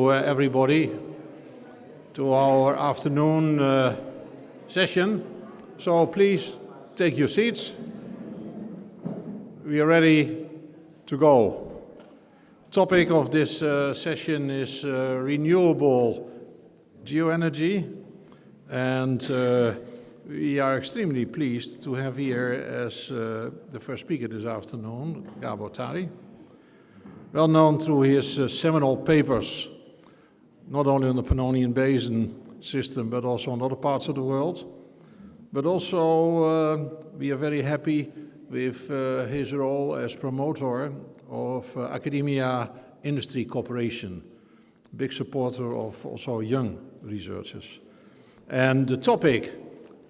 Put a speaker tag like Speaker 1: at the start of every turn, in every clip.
Speaker 1: Everybody to our afternoon session. So please take your seats. We are ready to go. Topic of this session is renewable geoenergy, and we are extremely pleased to have here as the first speaker this afternoon, Gabor Tari, well known through his seminal papers, not only on the Pannonian Basin system, but also on other parts of the world. But also, we are very happy with his role as promoter of academia-industry cooperation, big supporter of also young researchers. And the topic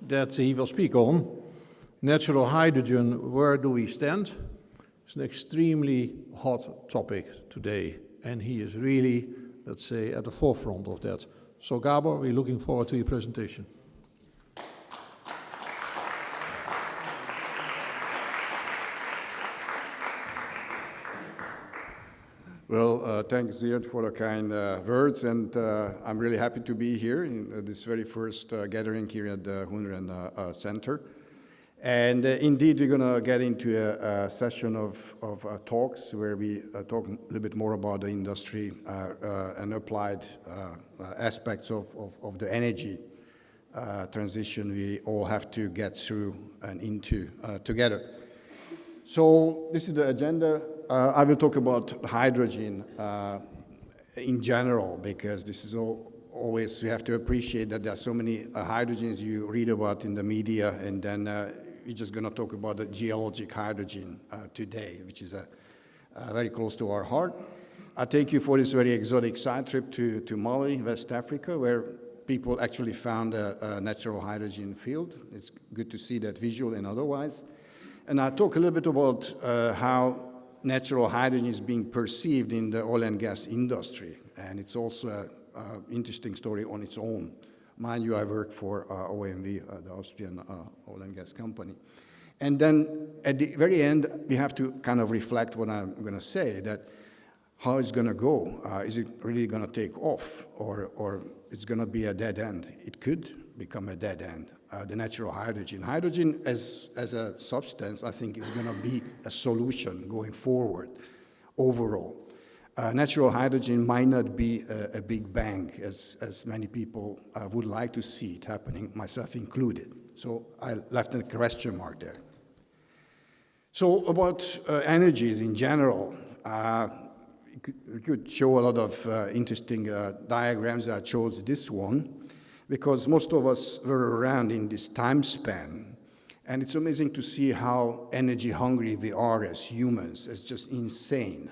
Speaker 1: that he will speak on, natural hydrogen, where do we stand? It's an extremely hot topic today, and he is really, let's say, at the forefront of that. So Gabor, we're looking forward to your presentation.
Speaker 2: Well, thanks, Ziad, for the kind words, and I'm really happy to be here in this very first gathering here at the HUN-REN Center. And indeed, we're going to get into a session of talks where we talk a little bit more about the industry and applied aspects of the energy transition we all have to get through and into together. So this is the agenda. I will talk about hydrogen in general, because this is always, we have to appreciate that there are so many hydrogens you read about in the media, and then we're just going to talk about the geologic hydrogen today, which is very close to our heart. I take you for this very exotic side trip to Mali, West Africa, where people actually found a natural hydrogen field. It's good to see that visual and otherwise. And I talk a little bit about how natural hydrogen is being perceived in the oil and gas industry. And it's also an interesting story on its own. Mind you, I work for OMV, the Austrian oil and gas company. And then at the very end, we have to kind of reflect what I'm going to say, that how it's going to go. Is it really going to take off, or it's going to be a dead end? It could become a dead end. The natural hydrogen. Hydrogen as a substance, I think, is going to be a solution going forward overall. Natural hydrogen might not be a big bang, as many people would like to see it happening, myself included. So I left a question mark there. So about energies in general, we could show a lot of interesting diagrams. I chose this one because most of us were around in this time span. And it's amazing to see how energy hungry we are as humans. It's just insane.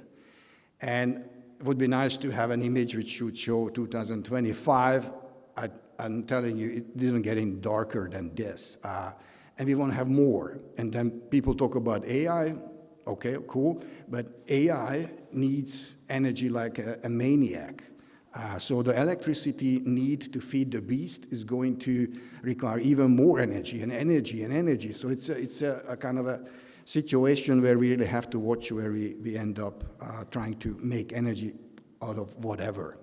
Speaker 2: And it would be nice to have an image which would show 2025. I'm telling you, it didn't get any darker than this. And we want to have more. And then people talk about AI. Okay, cool. But AI needs energy like a maniac. So the electricity need to feed the beast is going to require even more energy and energy and energy. So it's a kind of a situation where we really have to watch where we end up trying to make energy out of whatever.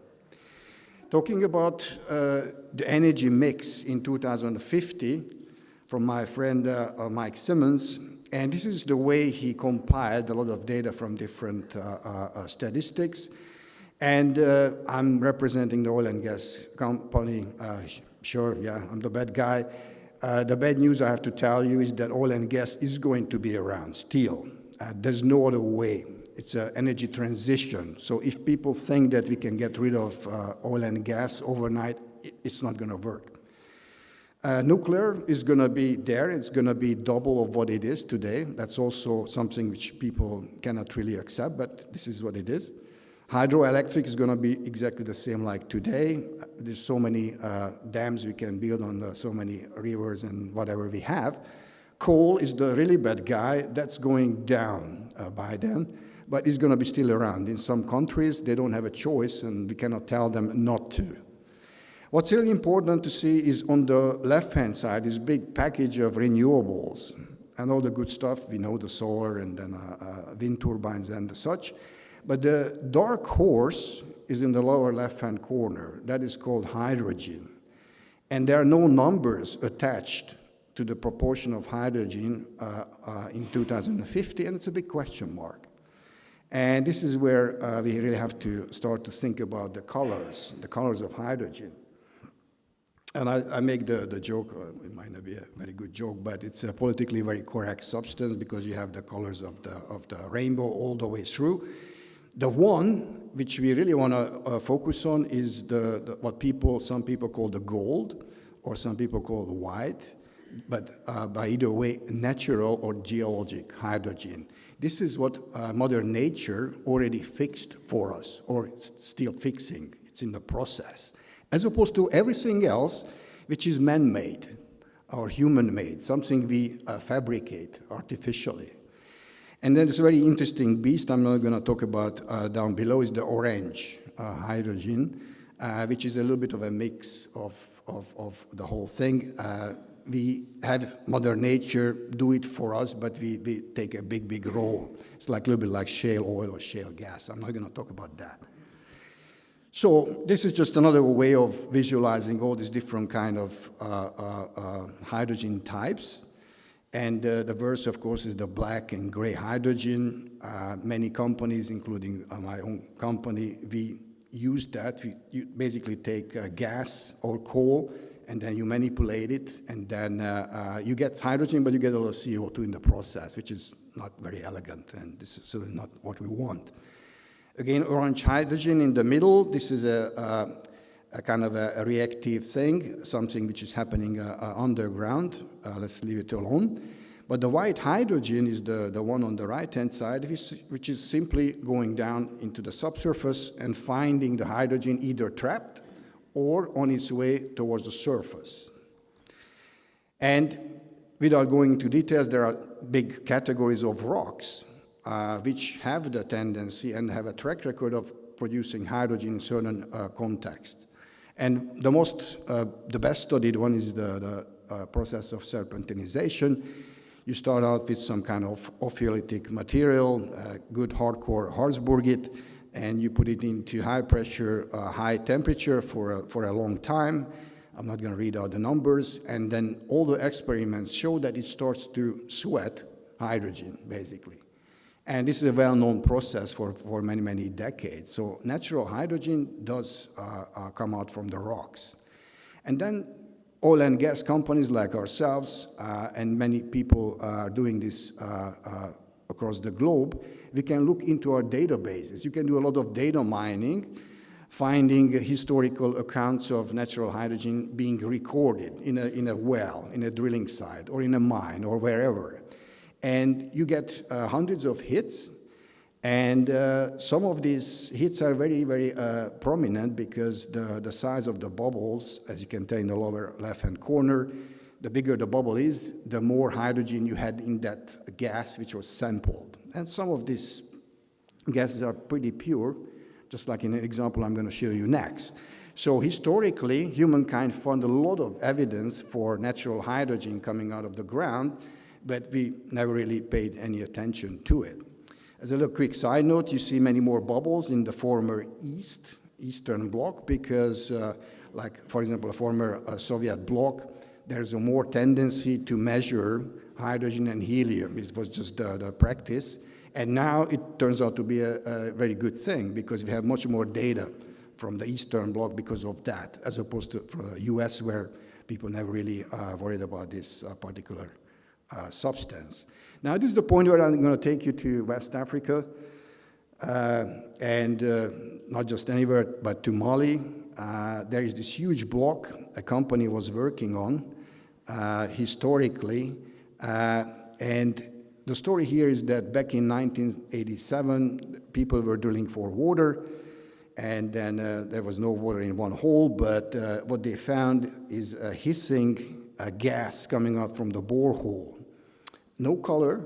Speaker 2: Talking about the energy mix in 2050 from my friend Mike Simmons, and this is the way he compiled a lot of data from different statistics. And I'm representing the oil and gas company. Sure, yeah, I'm the bad guy. The bad news I have to tell you is that oil and gas is going to be around still. There's no other way. It's an energy transition. So if people think that we can get rid of oil and gas overnight, it's not going to work. Nuclear is going to be there. It's going to be double of what it is today. That's also something which people cannot really accept, but this is what it is. Hydroelectric is going to be exactly the same like today. There's so many dams we can build on so many rivers and whatever we have. Coal is the really bad guy. That's going down by then, but it's going to be still around. In some countries, they don't have a choice, and we cannot tell them not to. What's really important to see is on the left-hand side, this big package of renewables and all the good stuff. We know the solar and then wind turbines and such. But the dark horse is in the lower left-hand corner. That is called hydrogen. And there are no numbers attached to the proportion of hydrogen in 2050, and it's a big question mark. And this is where we really have to start to think about the colors of hydrogen. And I make the joke, it might not be a very good joke, but it's a politically very correct substance because you have the colors of the rainbow all the way through. The one which we really want to focus on is what some people call the gold, or some people call the white, but by either way, natural or geologic hydrogen. This is what Mother Nature already fixed for us, or still fixing. It's in the process. As opposed to everything else, which is man-made or human-made, something we fabricate artificially. And then this very interesting beast I'm not going to talk about down below is the orange hydrogen, which is a little bit of a mix of the whole thing. We have Mother Nature do it for us, but we take a big role. It's like a little bit like shale oil or shale gas. I'm not going to talk about that. So this is just another way of visualizing all these different kind of hydrogen types. And the verse, of course, is the black and gray hydrogen. Many companies, including my own company, we use that. You basically take gas or coal, and then you manipulate it, and then you get hydrogen, but you get a lot of CO2 in the process, which is not very elegant, and this is certainly not what we want. Again, orange hydrogen in the middle. This is a kind of a reactive thing, something which is happening underground. Let's leave it alone. But the white hydrogen is the one on the right-hand side, which is simply going down into the subsurface and finding the hydrogen either trapped or on its way towards the surface. And without going into details, there are big categories of rocks which have the tendency and have a track record of producing hydrogen in certain contexts. And the best studied one is the process of serpentinization. You start out with some kind of ophiolitic material, good hardcore Harzburgite, and you put it into high pressure, high temperature for a long time. I'm not going to read out the numbers. And then all the experiments show that it starts to sweat hydrogen, basically. And this is a well-known process for many decades. So natural hydrogen does come out from the rocks. And then oil and gas companies like ourselves, and many people are doing this across the globe, we can look into our databases. You can do a lot of data mining, finding historical accounts of natural hydrogen being recorded in a well, in a drilling site, or in a mine, or wherever. And you get hundreds of hits, and some of these hits are very prominent because the size of the bubbles, as you can tell in the lower left-hand corner, the bigger the bubble is, the more hydrogen you had in that gas which was sampled. And some of these gases are pretty pure, just like in an example I'm going to show you next. So historically, humankind found a lot of evidence for natural hydrogen coming out of the ground, but we never really paid any attention to it. As a little quick side note, you see many more bubbles in the former Eastern Bloc because, like, for example, the former Soviet bloc, there's a more tendency to measure hydrogen and helium. It was just the practice. And now it turns out to be a very good thing because we have much more data from the Eastern Bloc because of that, as opposed to from the US where people never really worried about this particular substance. Now, this is the point where I'm going to take you to West Africa, and not just anywhere, but to Mali. There is this huge block a company was working on historically, and the story here is that back in 1987, people were drilling for water, and then there was no water in one hole, but what they found is a hissing gas coming out from the borehole. No color,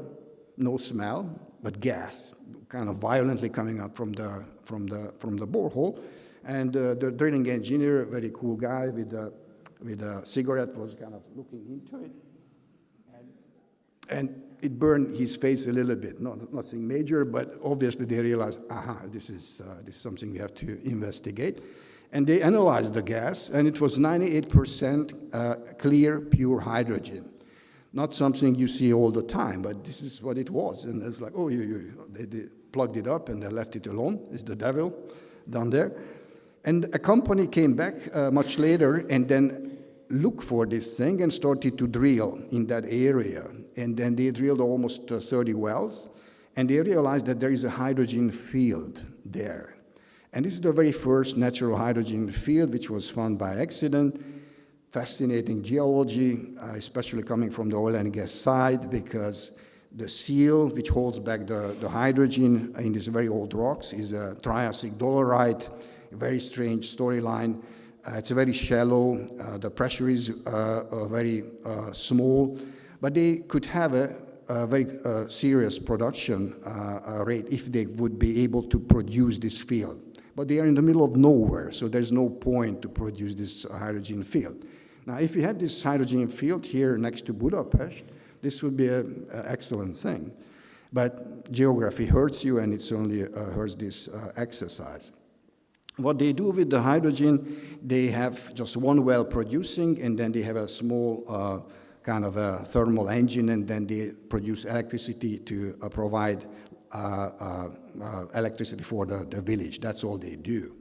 Speaker 2: no smell, but gas, kind of violently coming out from the borehole. And the drilling engineer, very cool guy with a cigarette, was kind of looking into it. And it burned his face a little bit, nothing major, but obviously they realized, this is something we have to investigate. And they analyzed the gas, and it was 98% clear, pure hydrogen. Not something you see all the time, but this is what it was. And it's like, they plugged it up and they left it alone. It's the devil down there. And a company came back much later and then looked for this thing and started to drill in that area. And then they drilled almost 30 wells, and they realized that there is a hydrogen field there. And this is the very first natural hydrogen field, which was found by accident. Fascinating geology, especially coming from the oil and gas side, because the seal which holds back the hydrogen in these very old rocks is a Triassic dolerite, a very strange storyline. It's very shallow, the pressure is very small, but they could have a very serious production rate if they would be able to produce this field. But they are in the middle of nowhere, so there's no point to produce this hydrogen field. Now, if we had this hydrogen field here next to Budapest, this would be an excellent thing. But geography hurts you, and it certainly hurts this exercise. What they do with the hydrogen, they have just one well producing, and then they have a small kind of a thermal engine, and then they produce electricity to provide electricity for the village. That's all they do.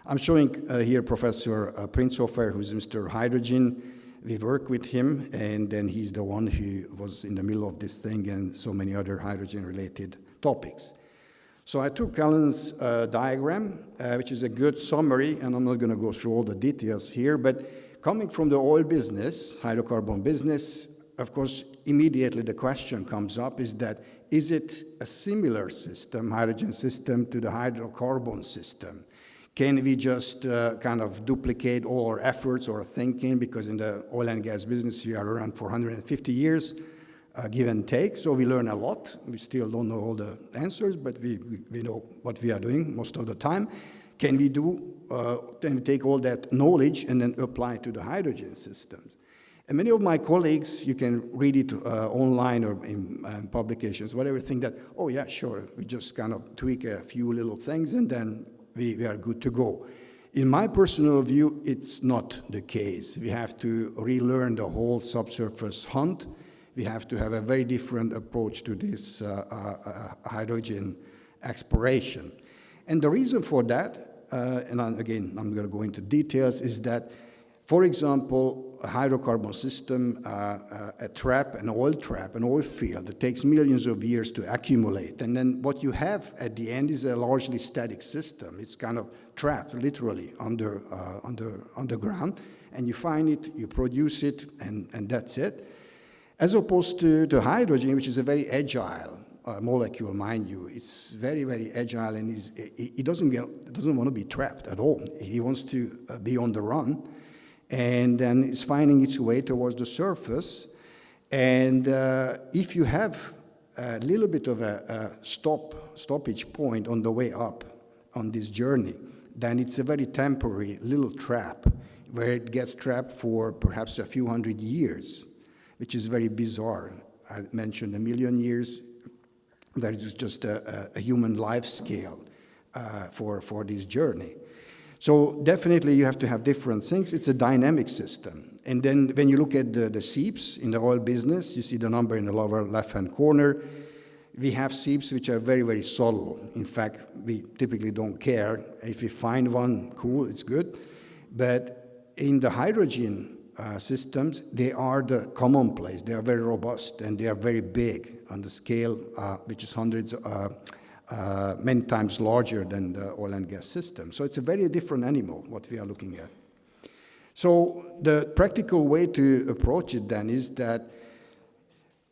Speaker 2: I'm showing here Professor Prinzhofer, who's Mr. Hydrogen. We work with him, and then he's the one who was in the middle of this thing and so many other hydrogen-related topics. So I took Alan's diagram, which is a good summary, and I'm not going to go through all the details here, but coming from the oil business, hydrocarbon business, of course, immediately the question comes up is it a similar system, hydrogen system, to the hydrocarbon system? Can we just kind of duplicate all our efforts or thinking? Because in the oil and gas business, we are around 450 years, give and take, so we learn a lot. We still don't know all the answers, but we know what we are doing most of the time. Can we take all that knowledge and then apply it to the hydrogen systems? And many of my colleagues, you can read it online or in publications, whatever, think that, oh yeah, sure, we just kind of tweak a few little things and then we are good to go. In my personal view, it's not the case. We have to relearn the whole subsurface hunt. We have to have a very different approach to this hydrogen exploration. And the reason for that, and again, I'm going to go into details, is that, for example, a hydrocarbon system, a trap, an oil field, that takes millions of years to accumulate. And then what you have at the end is a largely static system. It's kind of trapped, literally, underground. And you find it, you produce it, and that's it. As opposed to the hydrogen, which is a very agile molecule, mind you. It's very, very agile, and it doesn't want to be trapped at all. He wants to be on the run. And then it's finding its way towards the surface. And if you have a little bit of a stoppage point on the way up on this journey, then it's a very temporary little trap where it gets trapped for perhaps a few hundred years, which is very bizarre. I mentioned 1 million years. That is just a human life scale for this journey. So definitely you have to have different things. It's a dynamic system. And then when you look at the seeps in the oil business, you see the number in the lower left-hand corner. We have seeps which are very, very subtle. In fact, we typically don't care. If we find one, cool, it's good. But in the hydrogen systems, they are the commonplace. They are very robust, and they are very big on the scale, which is hundreds many times larger than the oil and gas system. So it's a very different animal, what we are looking at. So the practical way to approach it then is that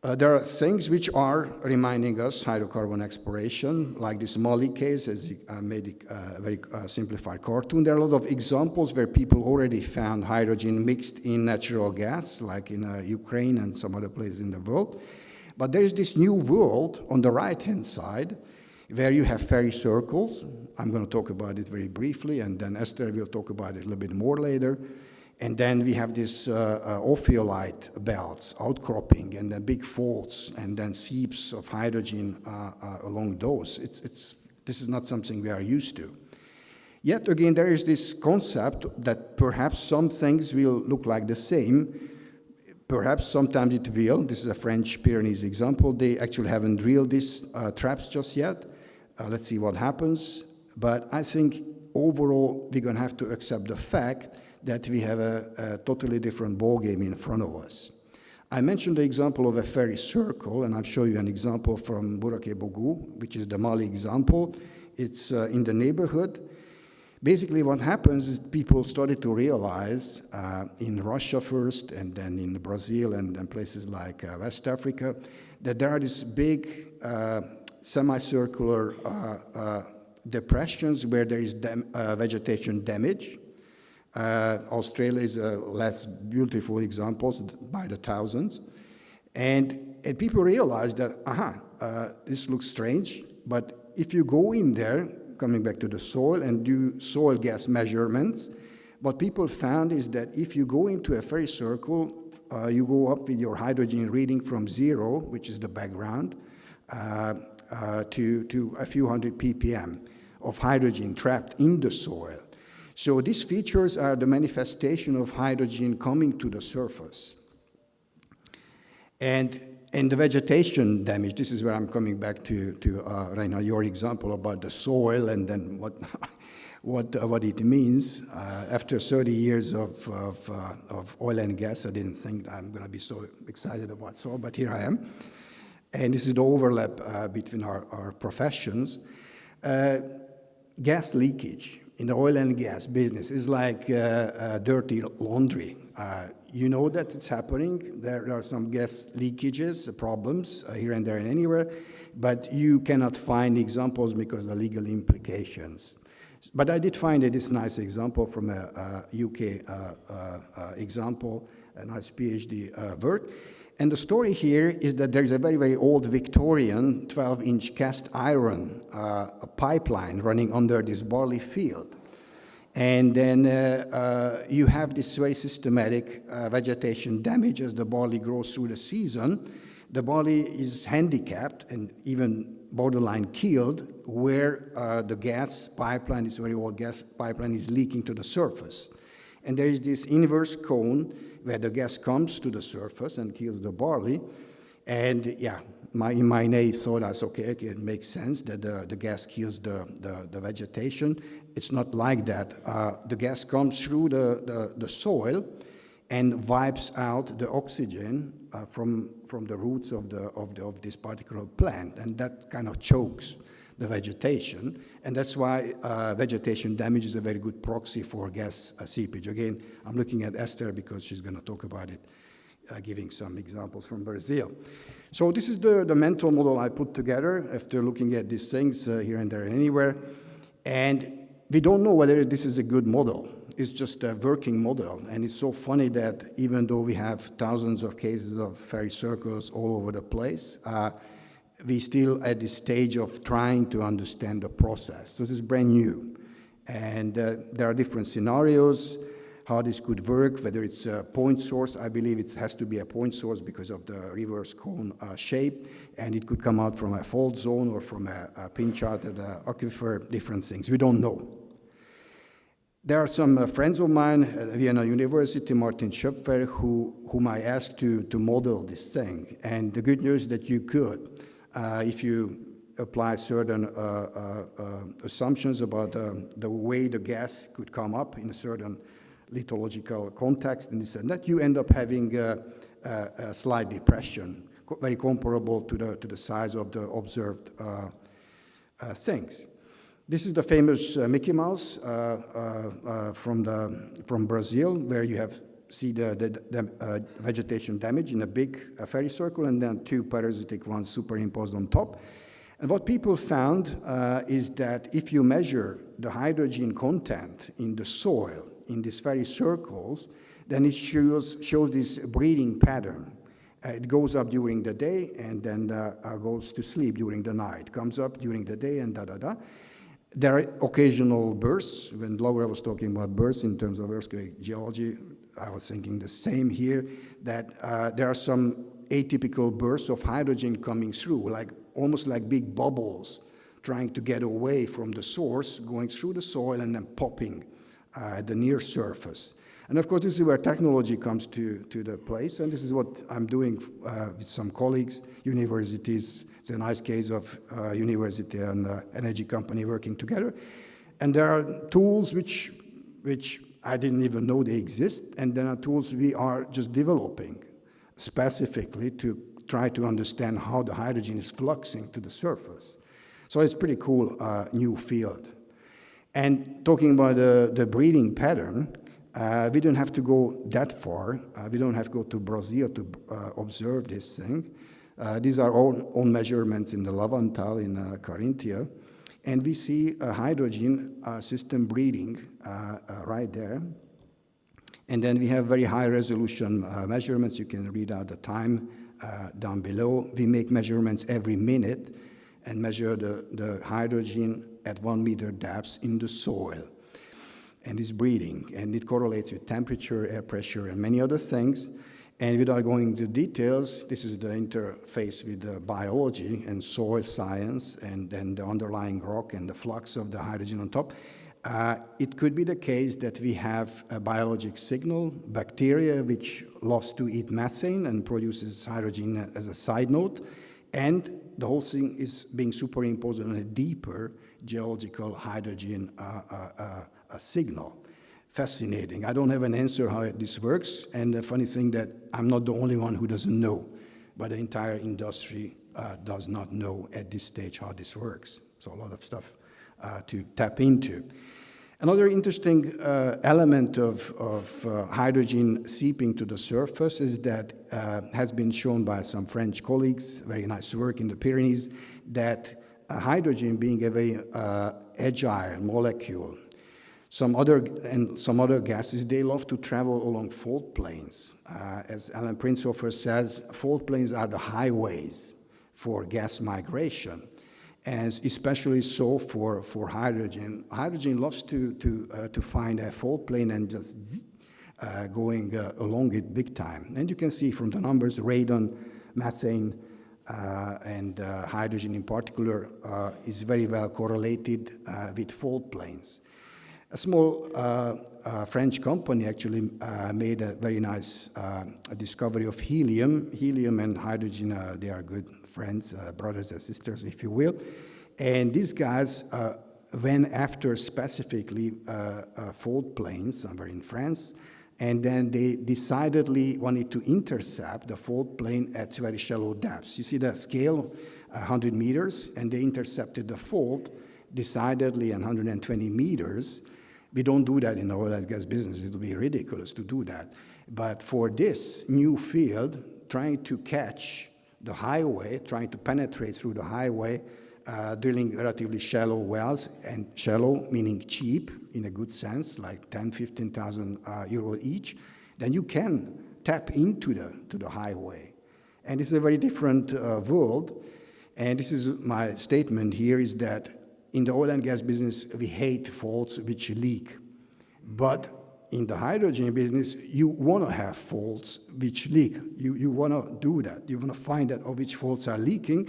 Speaker 2: there are things which are reminding us hydrocarbon exploration, like this Mali case, as I made a very simplified cartoon. There are a lot of examples where people already found hydrogen mixed in natural gas, like in Ukraine and some other places in the world. But there is this new world on the right-hand side, where you have fairy circles. I'm going to talk about it very briefly, and then Esther will talk about it a little bit more later. And then we have this ophiolite belts, outcropping, and then big faults, and then seeps of hydrogen along those. This is not something we are used to. Yet again, there is this concept that perhaps some things will look like the same. Perhaps sometimes it will. This is a French Pyrenees example. They actually haven't drilled these traps just yet. Let's see what happens. But I think overall, we're going to have to accept the fact that we have a totally different ballgame in front of us. I mentioned the example of a ferry circle, and I'll show you an example from Bourake-Bougou, which is the Mali example. It's in the neighborhood. Basically, what happens is people started to realize in Russia first, and then in Brazil, and then places like West Africa, that there are these big semicircular depressions where there is vegetation damage. Australia is a less beautiful example by the thousands. And people realize that, this looks strange, but if you go in there, coming back to the soil, and do soil gas measurements, what people found is that if you go into a ferry circle, you go up with your hydrogen reading from 0, which is the background, to a few hundred ppm of hydrogen trapped in the soil. So these features are the manifestation of hydrogen coming to the surface. And the vegetation damage, this is where I'm coming back to Reinhard, your example about the soil and then what it means. After 30 years of oil and gas, I didn't think I'm going to be so excited about soil, but here I am. And this is the overlap between our professions. Gas leakage in the oil and gas business is like dirty laundry. You know that it's happening. There are some gas leakages, problems here and there and anywhere, but you cannot find examples because of the legal implications. But I did find this nice example from a UK example, a nice PhD work. And the story here is that there's a very, very old Victorian 12-inch cast iron pipeline running under this barley field. And then you have this very systematic vegetation damage as the barley grows through the season. The barley is handicapped and even borderline killed where the gas pipeline, this very old gas pipeline, is leaking to the surface. And there is this inverse cone where the gas comes to the surface and kills the barley. And in my naive thought, I said, okay, it makes sense that the gas kills the vegetation. It's not like that. The gas comes through the soil and wipes out the oxygen from the roots of this particular plant, and that kind of chokes the vegetation, and that's why vegetation damage is a very good proxy for gas seepage. Again, I'm looking at Esther because she's going to talk about it, giving some examples from Brazil. So this is the mental model I put together after looking at these things here and there and anywhere, and we don't know whether this is a good model. It's just a working model, and it's so funny that even though we have thousands of cases of ferry circles all over the place, we still at this stage of trying to understand the process. This is brand new, and there are different scenarios how this could work, whether it's a point source. I believe it has to be a point source because of the reverse cone shape, and it could come out from a fault zone or from a pinch-charted aquifer, different things. We don't know. There are some friends of mine at Vienna University, Martin Schöpfer, whom I asked to model this thing, and the good news is that you could. If you apply certain assumptions about the way the gas could come up in a certain lithological context and this and that, you end up having a slight depression, very comparable to the size of the observed things. This is the famous Mickey Mouse from Brazil, where you see the vegetation damage in a big ferry circle and then two parasitic ones superimposed on top. And what people found is that if you measure the hydrogen content in the soil in these ferry circles, then it shows this breeding pattern. It goes up during the day and then goes to sleep during the night, comes up during the day and da-da-da. There are occasional bursts. When Laura was talking about bursts in terms of earthquake geology, I was thinking the same here, that there are some atypical bursts of hydrogen coming through, like almost like big bubbles, trying to get away from the source, going through the soil and then popping at the near surface. And of course, this is where technology comes to the place, and this is what I'm doing with some colleagues, universities. It's a nice case of university and energy company working together. And there are tools which I didn't even know they exist, and there are tools we are just developing specifically to try to understand how the hydrogen is fluxing to the surface. So it's pretty cool new field. And talking about the breeding pattern, we don't have to go that far. We don't have to go to Brazil to observe this thing. These are all measurements in the Lavantal in Carinthia. And we see a hydrogen system breeding right there. And then we have very high resolution measurements. You can read out the time down below. We make measurements every minute and measure the hydrogen at 1 meter depth in the soil. And it's breeding, and it correlates with temperature, air pressure, and many other things. And without going into details, this is the interface with the biology and soil science, and then the underlying rock and the flux of the hydrogen on top. It could be the case that we have a biologic signal, bacteria, which loves to eat methane and produces hydrogen as a side note, and the whole thing is being superimposed on a deeper geological hydrogen signal. Fascinating. I don't have an answer how this works, and the funny thing that I'm not the only one who doesn't know, but the entire industry does not know at this stage how this works. So a lot of stuff to tap into. Another interesting element of hydrogen seeping to the surface is that has been shown by some French colleagues, very nice work in the Pyrenees, that hydrogen being a very agile molecule. Some other gases, they love to travel along fault plains. As Alan Prinzhofer says, fault plains are the highways for gas migration, and especially so for hydrogen. Hydrogen loves to find a fault plane and just going along it big time. And you can see from the numbers, radon, methane, and hydrogen in particular is very well correlated with fault plains. A small French company actually made a very nice discovery of helium. Helium and hydrogen, they are good friends, brothers and sisters, if you will. And these guys went after specifically fault plains somewhere in France, and then they decidedly wanted to intercept the fault plane at very shallow depths. You see the scale, 100 meters, and they intercepted the fault decidedly at 120 meters. We don't do that in the oil and gas business. It would be ridiculous to do that. But for this new field, trying to catch the highway, trying to penetrate through the highway, drilling relatively shallow wells, and shallow meaning cheap in a good sense, like 10,000, 15,000 euro each, then you can tap into the highway. And it's a very different world. And this is my statement here, is that in the oil and gas business, we hate faults which leak. But in the hydrogen business, you want to have faults which leak. You want to do that. You want to find out which faults are leaking.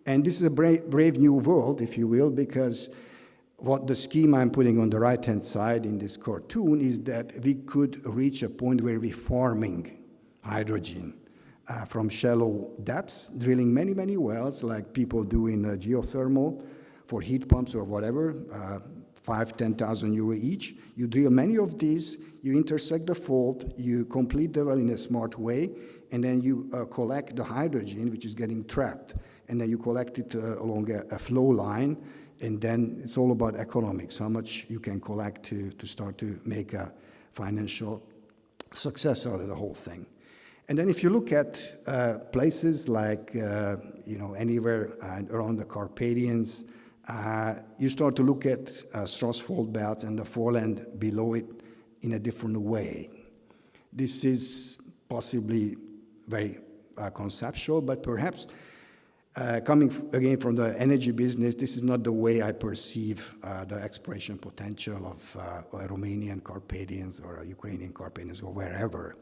Speaker 2: And this is a brave new world, if you will, because what the scheme I'm putting on the right-hand side in this cartoon is that we could reach a point where we're farming hydrogen from shallow depths, drilling many, many wells like people do in geothermal, for heat pumps or whatever, 5,000, 10,000 euro each. You drill many of these, you intersect the fault, you complete the well in a smart way, and then you collect the hydrogen, which is getting trapped, and then you collect it along a flow line, and then it's all about economics, how much you can collect to start to make a financial success out of the whole thing. And then if you look at places like, anywhere around the Carpathians, you start to look at Strauss fault belts and the foreland below it in a different way. This is possibly very conceptual, but perhaps Coming again from the energy business, this is not the way I perceive the exploration potential of Romanian Carpathians or Ukrainian Carpathians or wherever.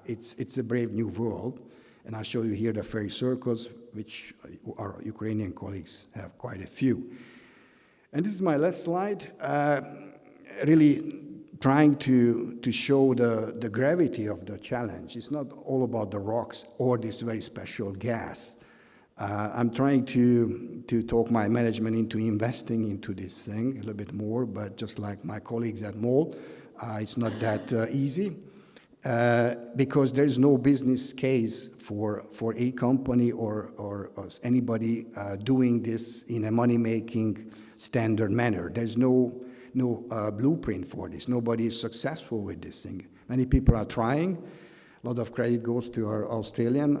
Speaker 2: It's a brave new world, and I'll show you here the fairy circles, which our Ukrainian colleagues have quite a few. And this is my last slide, really trying to show the gravity of the challenge. It's not all about the rocks or this very special gas. I'm trying to talk my management into investing into this thing a little bit more, but just like my colleagues at MOL, it's not that easy because there's no business case for a company or anybody doing this in a money-making standard manner. There's no blueprint for this. Nobody is successful with this thing. Many people are trying. A lot of credit goes to our Australian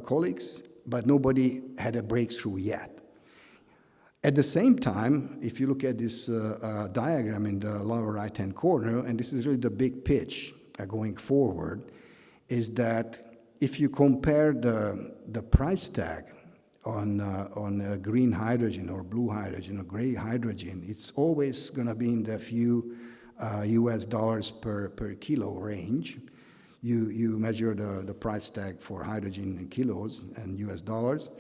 Speaker 2: colleagues, but nobody had a breakthrough yet. At the same time, if you look at this diagram in the lower right-hand corner, and this is really the big pitch going forward, is that if you compare the price tag on green hydrogen or blue hydrogen or gray hydrogen, it's always going to be in the few US dollars per kilo range. You measure the price tag for hydrogen in kilos and US dollars.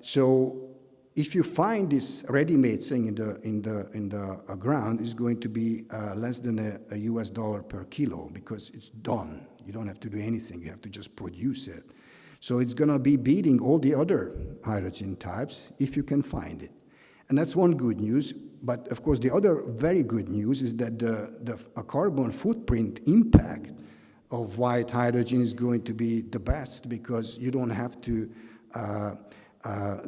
Speaker 2: So if you find this ready-made thing in the ground, it's going to be less than a US dollar per kilo because it's done. You don't have to do anything. You have to just produce it. So it's going to be beating all the other hydrogen types if you can find it. And that's one good news. But of course, the other very good news is that the carbon footprint impact of white hydrogen is going to be the best because you don't have to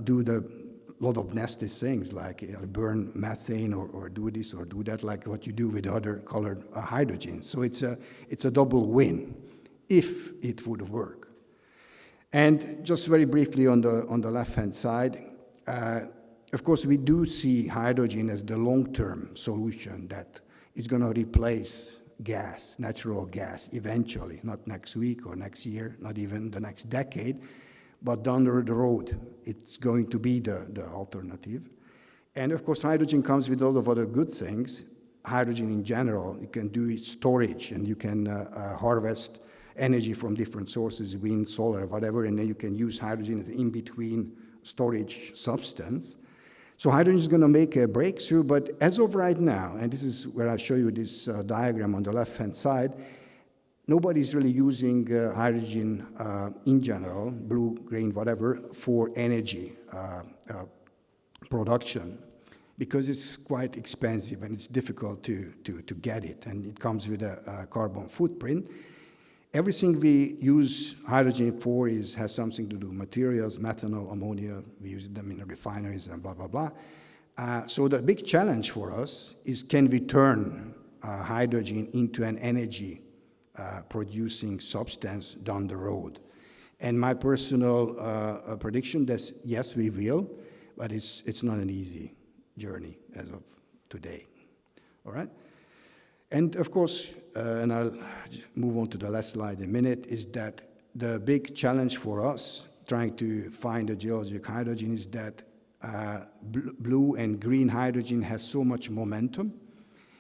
Speaker 2: do the lot of nasty things like burn methane or do this or do that like what you do with other colored hydrogen. So it's a double win if it would work. And just very briefly on the left-hand side, of course, we do see hydrogen as the long-term solution that is going to replace gas, natural gas, eventually, not next week or next year, not even the next decade, but down the road, it's going to be the alternative. And of course, hydrogen comes with a lot of other good things. Hydrogen in general, you can do storage, and you can harvest energy from different sources, wind, solar, whatever, and then you can use hydrogen as an in-between storage substance. So hydrogen is going to make a breakthrough, but as of right now, and this is where I show you this diagram on the left-hand side, nobody's really using hydrogen in general, blue, green, whatever, for energy production because it's quite expensive and it's difficult to get it, and it comes with a carbon footprint. Everything we use hydrogen for has something to do with materials, methanol, ammonia. We use them in the refineries and blah, blah, blah. So the big challenge for us is can we turn hydrogen into an energy producing substance down the road? And my personal prediction is yes, we will, but it's not an easy journey as of today. All right? And of course, and I'll move on to the last slide in a minute, is that the big challenge for us trying to find a geologic hydrogen is that blue and green hydrogen has so much momentum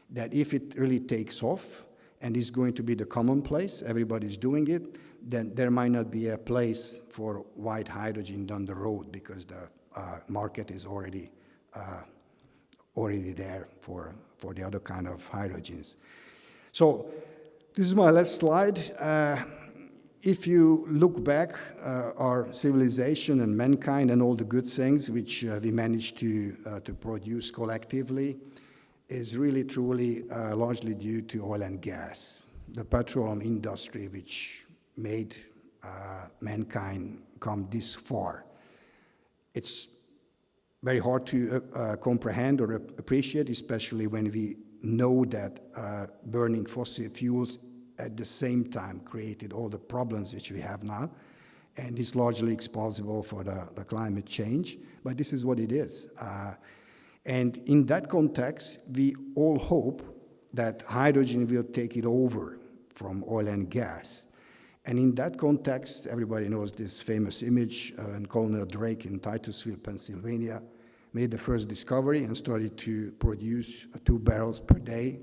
Speaker 2: that if it really takes off and is going to be the commonplace, everybody's doing it, then there might not be a place for white hydrogen down the road because the market is already there for the other kind of hydrogens. So this is my last slide. If you look back, our civilization and mankind and all the good things which we managed to produce collectively is really truly largely due to oil and gas, the petroleum industry which made mankind come this far. It's very hard to comprehend or appreciate, especially when we know that burning fossil fuels at the same time created all the problems which we have now, and is largely responsible for the climate change, but this is what it is. And in that context, we all hope that hydrogen will take it over from oil and gas. And in that context, everybody knows this famous image when Colonel Drake in Titusville, Pennsylvania, made the first discovery and started to produce 2 barrels per day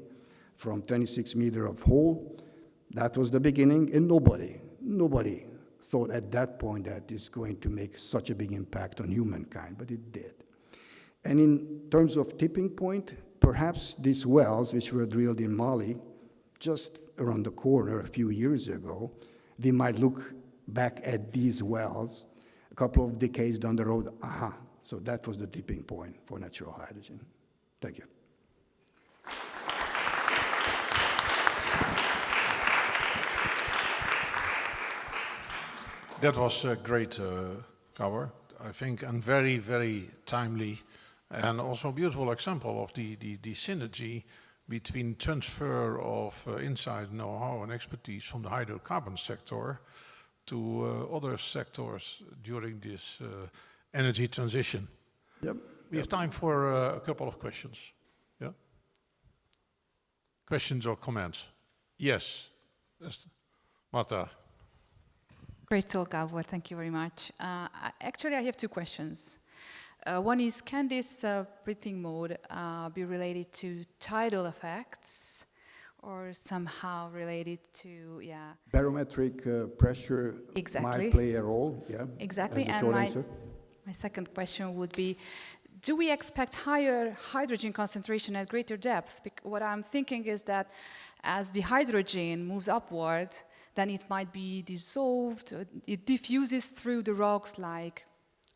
Speaker 2: from 26 meters of hole. That was the beginning, and nobody thought at that point that it's going to make such a big impact on humankind, but it did. And in terms of tipping point, perhaps these wells, which were drilled in Mali, just around the corner a few years ago, we might look back at these wells a couple of decades down the road, so that was the tipping point for natural hydrogen. Thank you.
Speaker 1: That was great, Gabor, I think, and very, very timely, and also a beautiful example of the synergy between transfer of insight, know-how, and expertise from the hydrocarbon sector to other sectors during this energy transition.
Speaker 2: Yep.
Speaker 1: We have time for a couple of questions. Yeah? Questions or comments? Yes, Marta.
Speaker 3: Great talk, Gabor. Thank you very much. Actually, I have 2 questions. One is, can this breathing mode be related to tidal effects or somehow related to,
Speaker 2: Barometric pressure might play a role,
Speaker 3: Exactly,
Speaker 2: as a short answer.
Speaker 3: My second question would be, do we expect higher hydrogen concentration at greater depths? What I'm thinking is that as the hydrogen moves upward, then it might be dissolved, it diffuses through the rocks like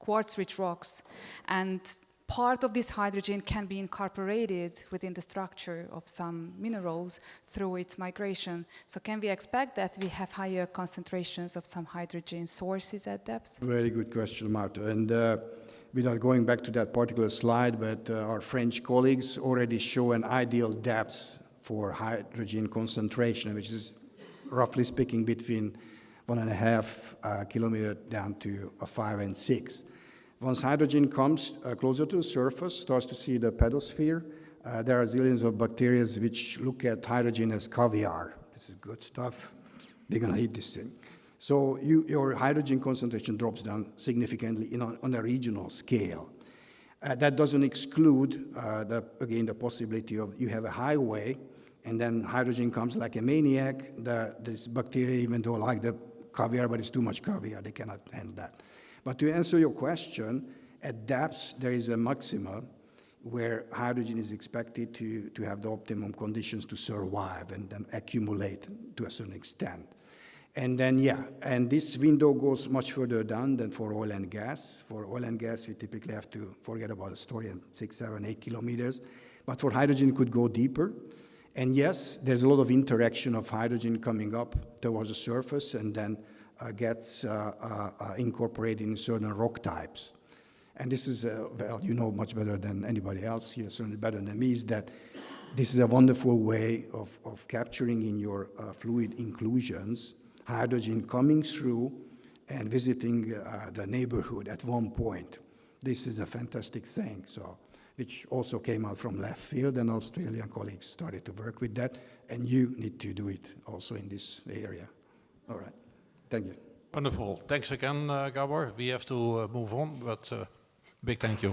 Speaker 3: quartz-rich rocks, and part of this hydrogen can be incorporated within the structure of some minerals through its migration. So can we expect that we have higher concentrations of some hydrogen sources at depth?
Speaker 2: Very good question, Marta. And without going back to that particular slide, but our French colleagues already show an ideal depth for hydrogen concentration, which is roughly speaking between 1.5 kilometers down to 5 and 6. Once hydrogen comes closer to the surface, starts to see the pedosphere, there are zillions of bacteria which look at hydrogen as caviar. This is good stuff. They're going to eat this thing. So your hydrogen concentration drops down significantly on a regional scale. That doesn't exclude, again, the possibility of you have a highway, and then hydrogen comes like a maniac. This bacteria even though like the caviar, but it's too much caviar, they cannot handle that. But to answer your question, at depths there is a maxima where hydrogen is expected to have the optimum conditions to survive and then accumulate to a certain extent. And then, and this window goes much further down than for oil and gas. For oil and gas, we typically have to forget about the story in 6, 7, 8 kilometers. But for hydrogen, it could go deeper. And yes, there's a lot of interaction of hydrogen coming up towards the surface and then gets incorporated in certain rock types. And this is, well, you know much better than anybody else here, certainly better than me, is that this is a wonderful way of capturing in your fluid inclusions hydrogen coming through and visiting the neighborhood at one point. This is a fantastic thing, which also came out from left field, and Australian colleagues started to work with that, and you need to do it also in this area. All right, thank you.
Speaker 1: Wonderful. Thanks again, Gabor. We have to move on, but big thank you.